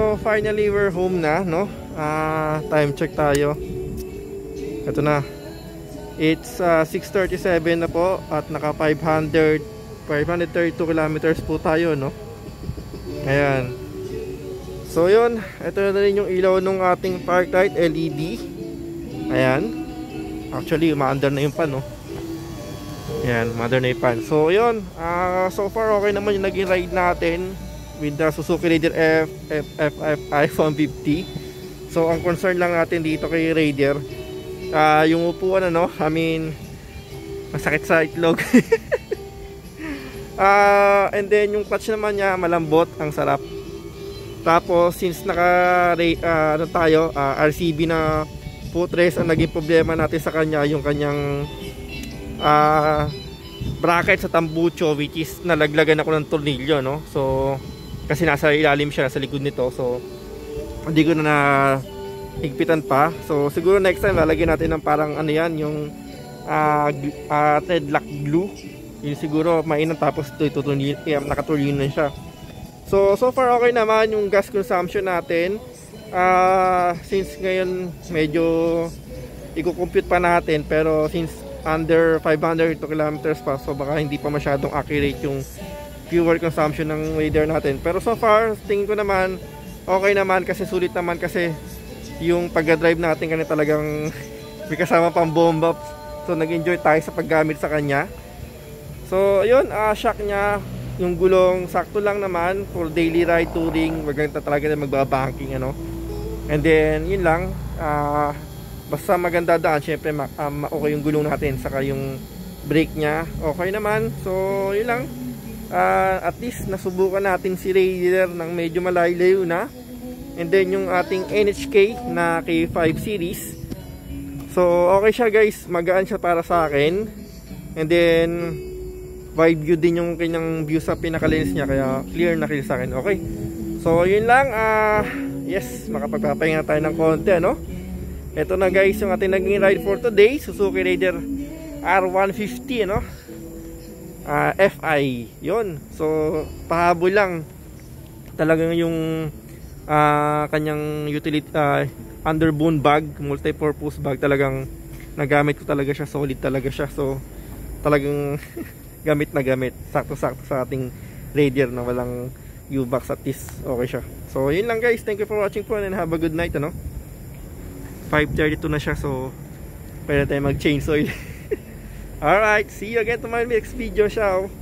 So finally we're home na, no? Time check tayo. Ito na. It's 6:37 na po at naka 532 kilometers po tayo, no? Ayan. So yun, ito na rin yung ilaw ng ating park light LED. Ayan. Actually, umaandar na yung pan, no? Ayan, umaandar na yung pan. So yun, so far okay naman yung naging ride natin with the Suzuki Raider FFI 150. So ang concern lang natin dito kay Raider, yung upuan, ano, I mean, masakit sa itlog. And then yung clutch naman niya malambot, ang sarap. Tapos since naka ano tayo, RCB na footrest, ang naging problema natin sa kanya yung kanyang bracket sa tambucho, which is nalaglagan ako ng tornilyo, no? So kasi nasa ilalim siya, nasa likod nito, so hindi ko na higpitan pa. So siguro next time lalagyan natin ng parang ano yan, yung thread lock glue. Yun siguro mainam, tapos ito nakaturniyo na siya. So far okay naman yung gas consumption natin. Since ngayon medyo i-compute pa natin, pero since under 500 kilometers pa, so baka hindi pa masyadong accurate yung fuel consumption ng Raider natin. Pero so far tingin ko naman okay naman, kasi sulit naman, kasi yung pag-drive natin kanina talagang may kasama pang bomba. So nag-enjoy tayo sa paggamit sa kanya. So yun, shock niya, yung gulong sakto lang naman for daily ride, touring, wag lang talaga na magbabanking, ano. And then yun lang, basta maganda daan, syempre okay yung gulong natin, saka yung brake niya okay naman. So yun lang, at least nasubukan natin si Raider ng medyo malayo na. And then yung ating NHK na K5 series, so okay siya guys, magaan siya para sa akin. And then wide view din yung kanyang view sa pinaka-lens niya, kaya clear na clear sa akin. Okay, so yun lang. Yes, makapagpapahinga tayo ng konti, ano. Ito na guys yung ating naging ride for today, Suzuki Raider R150, ano, FI. Yun, so pahabol lang talagang yung kanyang utility, underbone bag, multi-purpose bag. Talagang nagamit ko talaga siya, solid talaga siya. So talagang gamit na gamit, sakto-sakto sa ating Raider na walang U-box, at least okay siya. So yun lang guys, thank you for watching po and have a good night, ano. 5:32 na siya, so pwede tayo mag-change oil. Alright, see you again to my next video. Ciao.